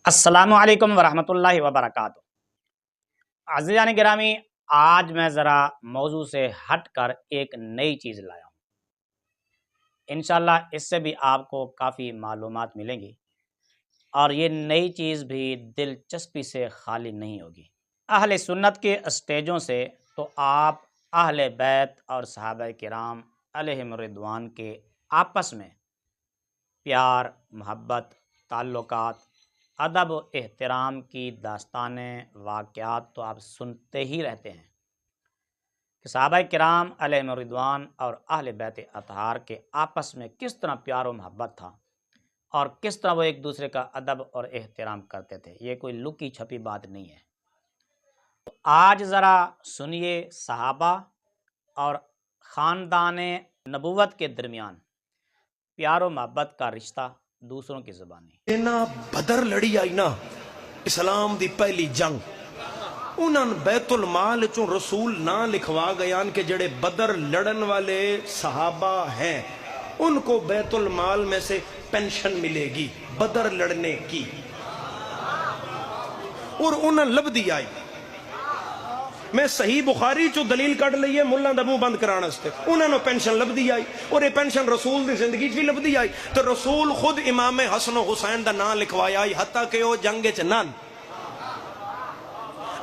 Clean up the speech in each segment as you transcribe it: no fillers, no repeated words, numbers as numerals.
السلام علیکم ورحمۃ اللہ وبرکاتہ۔ عزیزان گرامی، آج میں ذرا موضوع سے ہٹ کر ایک نئی چیز لایا ہوں۔ انشاءاللہ اس سے بھی آپ کو کافی معلومات ملیں گی، اور یہ نئی چیز بھی دلچسپی سے خالی نہیں ہوگی۔ اہل سنت کے اسٹیجوں سے تو آپ اہل بیت اور صحابہ کرام علیہم رضوان کے آپس میں پیار، محبت، تعلقات، ادب و احترام کی داستانیں، واقعات تو آپ سنتے ہی رہتے ہیں کہ صحابہ کرام علیہم رضوان اور اہل بیت اطہار کے آپس میں کس طرح پیار و محبت تھا، اور کس طرح وہ ایک دوسرے کا ادب اور احترام کرتے تھے۔ یہ کوئی لکی چھپی بات نہیں ہے۔ تو آج ذرا سنیے صحابہ اور خاندان نبوت کے درمیان پیار و محبت کا رشتہ دوسروں کی زبانی۔ اینا بدر لڑی آئی نا اسلام دی پہلی جنگ، انہاں بیت المال چوں رسول نہ لکھوا گیان کہ جڑے بدر لڑن والے صحابہ ہیں ان کو بیت المال میں سے پینشن ملے گی بدر لڑنے کی، اور انہاں لب دی آئی۔ میں صحیح بخاری چو دلیل کٹ لئیے ملہ دا منہ بند کرانا ستے، انہوں نے پینشن لب دی آئی، اور یہ پینشن رسول دی زندگی بھی لب دی آئی۔ تو رسول خود امام حسن و حسین دا نام لکھوایا آئی، حتیٰ کہ وہ جنگ چنان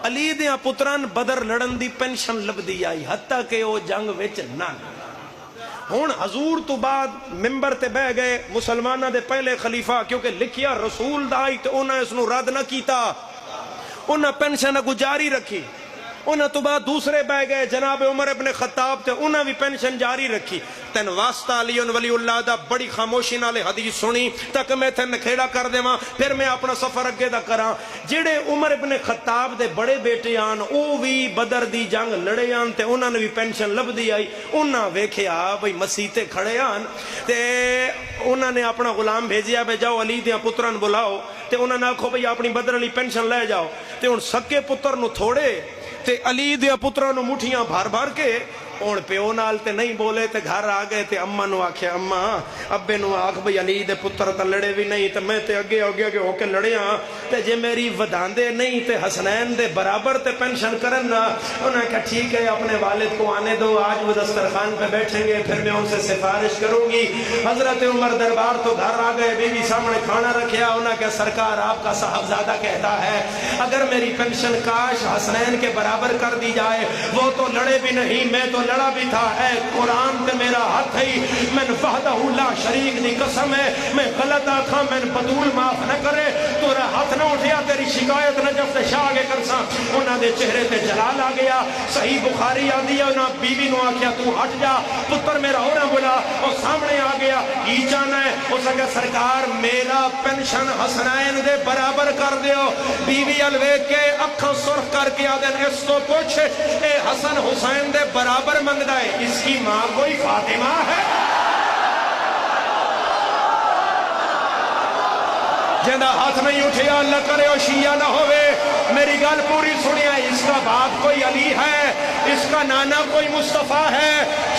علی دیاں پتران بدر لڑن دی پینشن لب دی آئی، حتیٰ کہ وہ جنگ وچ نان۔ ہون حضور تو بعد ممبر تے بہ گئے مسلمانہ دے پہلے خلیفہ، کیونکہ لکھیا رسول دا آئی تو انہوں نے اس نو رد نہ کیتا، انہوں نے پینشن اگو جاری رکھی۔ انہوں تو بعد دوسرے بہ گئے جناب عمر ابن خطاب تے انہوں بھی پینشن جاری رکھی۔ تین واسطہ علی ولی اللہ دا بڑی خاموشی نالے حدیث سنی تک میں تین کھیڑا کر دے ماں، پھر میں اپنا سفر اگے دا کراں۔ جڑے عمر ابن خطاب دے بڑے بیٹے آن او بھی بدر دی جنگ لڑے آن تے انہوں نے بھی پینشن لب دی آئی۔ انہوں ویکھیا بھئی مسیحتے کھڑے آن تے انہوں نے اپنا غلام بھیجیا بے جاؤ علی دیاں پتران بلاؤ تے انہوں نے آکھو بھئی اپنی بدر علی پینشن لے جاؤ تے ان سکے پتر نو تھوڑے تے علی دیا پترانو مٹھیاں بھار بھار کے اون پیو نال تے نہیں بولے تے گھر آگئے تے اماں نو آکھیا اماں ابے نو آکھ بھئی علی دے پتر تا لڑے بھی نہیں تے میں تے اگے ہو کے لڑے ہاں تے جے میری وداندے نہیں تے حسنین دے برابر تے پینشن کرن نا۔ انہوں نے کہا ٹھیک ہے اپنے والد کو آنے دو، آج وہ دسترخوان پہ بیٹھیں گے پھر میں ان سے سفارش کروں گی۔ حضرت عمر دربار تو گھر آگئے، بی بی سامنے کھانا رکھیا، انہوں نے کہا سرکار آپ کا صاحبزادہ کہتا ہے اگر میری پینشن کاش حسنین کے برابر کر دی جائے، وہ تو لڑے بھی نہیں میں تو لڑا بھی تھا، اے قرآن تے میرا ہاتھ ہے، میں وحدہ لا شریک دی قسم ہے میں غلط آکھاں میں بدول معاف نہ کرے، تو رہا ہاتھ نہ اٹھیا تیری شکایت نجف تے شاہ آگے کرساں۔ انہاں دے چہرے تے جلال آ گیا۔ صحیح بخاری آ دیا، انہاں بی بی نو آکھیا تو ہٹ جا، پتر میرا ہو نہ بلا، اور سامنے آ گیا کی جانا ہے، اس کا سرکار میرا پینشن حسنین دے برابر کر دیو۔ بی بی الویک کے اکھاں سرخ کر کے آدھن اس کو پوچھ اے حسن حسین دے برابر منگدہ ہے، اس کی ماں کوئی فاطمہ ہے؟ جندہ ہاتھ نہیں اٹھیا اللہ کرے اور شیعہ نہ ہوئے۔ میری گال پوری سنیا، اس کا باپ کوئی علی ہے، اس کا نانا کوئی مصطفیٰ ہے۔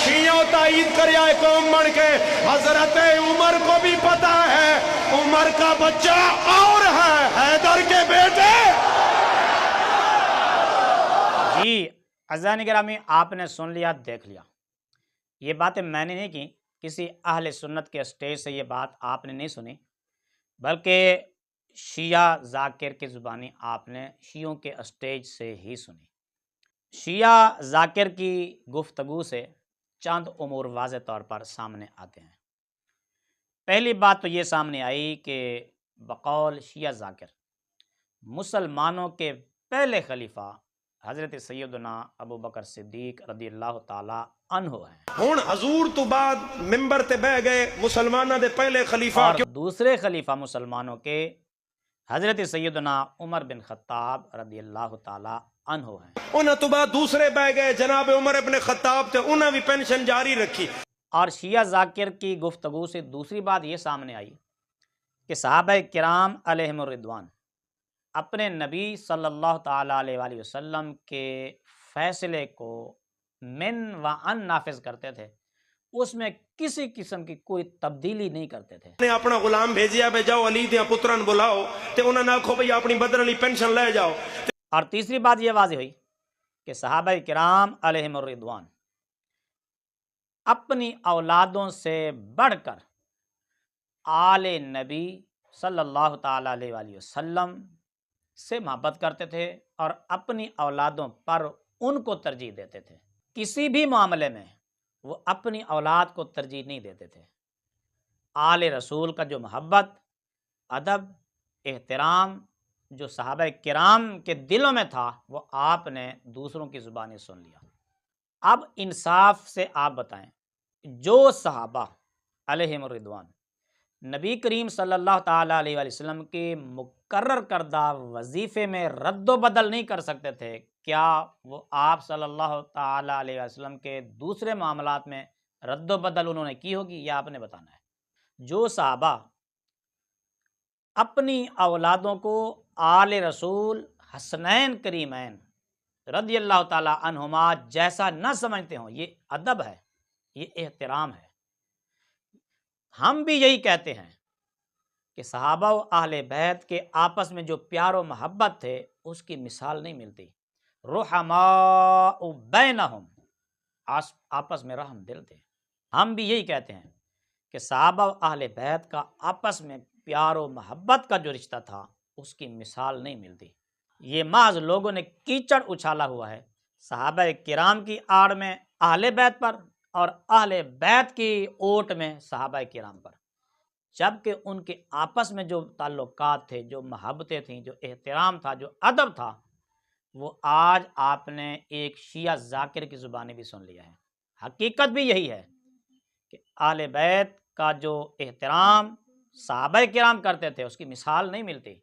شیعہ تائید کریا ایک قوم بڑھ کے، حضرت عمر کو بھی پتا ہے عمر کا بچہ اور ہے حیدر کے بیٹے۔ جی عزیزان گرامی، آپ نے سن لیا، دیکھ لیا۔ یہ باتیں میں نے نہیں کی، کسی اہل سنت کے اسٹیج سے یہ بات آپ نے نہیں سنی، بلکہ شیعہ ذاکر کی زبانی آپ نے شیعوں کے اسٹیج سے ہی سنی۔ شیعہ ذاکر کی گفتگو سے چند امور واضح طور پر سامنے آتے ہیں۔ پہلی بات تو یہ سامنے آئی کہ بقول شیعہ ذاکر مسلمانوں کے پہلے خلیفہ حضرت سیدنا ابو بکر صدیق رضی اللہ تعالی عنہ ہیں۔ ہون حضور تو بعد ممبر تے بہ گئے مسلمانہ دے پہلے خلیفہ، اور دوسرے خلیفہ مسلمانوں کے حضرت سیدنا عمر بن خطاب رضی اللہ تعالی عنہ ہیں۔ انہوں تو بعد دوسرے بہ گئے جناب عمر ابن خطاب تے انہوں بھی پینشن جاری رکھی۔ اور شیعہ ذاکر کی گفتگو سے دوسری بات یہ سامنے آئی کہ صحابہ کرام علیہم الرضوان اپنے نبی صلی اللہ تعالیٰ علیہ وآلہ وسلم کے فیصلے کو من و ان نافذ کرتے تھے، اس میں کسی قسم کی کوئی تبدیلی نہیں کرتے تھے۔ نے اپنا غلام بھیجیا بے جاؤ علی دیاں پتراں بلاؤ تے انہاں نہ آکھو بھئی اپنی بدر علی پینشن لے جاؤ۔ اور تیسری بات یہ واضح ہوئی کہ صحابہ کرام علیہم الرضوان اپنی اولادوں سے بڑھ کر آل نبی صلی اللہ تعالی علیہ وآلہ وسلم سے محبت کرتے تھے اور اپنی اولادوں پر ان کو ترجیح دیتے تھے۔ کسی بھی معاملے میں وہ اپنی اولاد کو ترجیح نہیں دیتے تھے۔ آل رسول کا جو محبت، ادب، احترام جو صحابہ کرام کے دلوں میں تھا وہ آپ نے دوسروں کی زبانیں سن لیا۔ اب انصاف سے آپ بتائیں، جو صحابہ علیہم الرضوان نبی کریم صلی اللہ تعالیٰ علیہ وآلہ وسلم کے مقرر کردہ وظیفے میں رد و بدل نہیں کر سکتے تھے، کیا وہ آپ صلی اللہ تعالیٰ علیہ وسلم کے دوسرے معاملات میں رد و بدل انہوں نے کی ہوگی؟ یہ آپ نے بتانا ہے۔ جو صحابہ اپنی اولادوں کو آل رسول حسنین کریمین رضی اللہ تعالیٰ عنہما جیسا نہ سمجھتے ہوں، یہ ادب ہے، یہ احترام ہے۔ ہم بھی یہی کہتے ہیں کہ صحابہ و اہل بیت کے آپس میں جو پیار و محبت تھے اس کی مثال نہیں ملتی۔ رحماء بینہم، آپس میں رحم دل تھے۔ ہم بھی یہی کہتے ہیں کہ صحابہ و اہل بیت کا آپس میں پیار و محبت کا جو رشتہ تھا اس کی مثال نہیں ملتی۔ یہ محض لوگوں نے کیچڑ اچھالا ہوا ہے صحابہ کرام کی آڑ میں اہل بیت پر اور اہل بیت کی اوٹ میں صحابہ کرام پر، جبکہ ان کے آپس میں جو تعلقات تھے، جو محبتیں تھیں، جو احترام تھا، جو ادب تھا، وہ آج آپ نے ایک شیعہ ذاکر کی زبانیں بھی سن لیا ہے۔ حقیقت بھی یہی ہے کہ اہل بیت کا جو احترام صحابہ کرام کرتے تھے اس کی مثال نہیں ملتی۔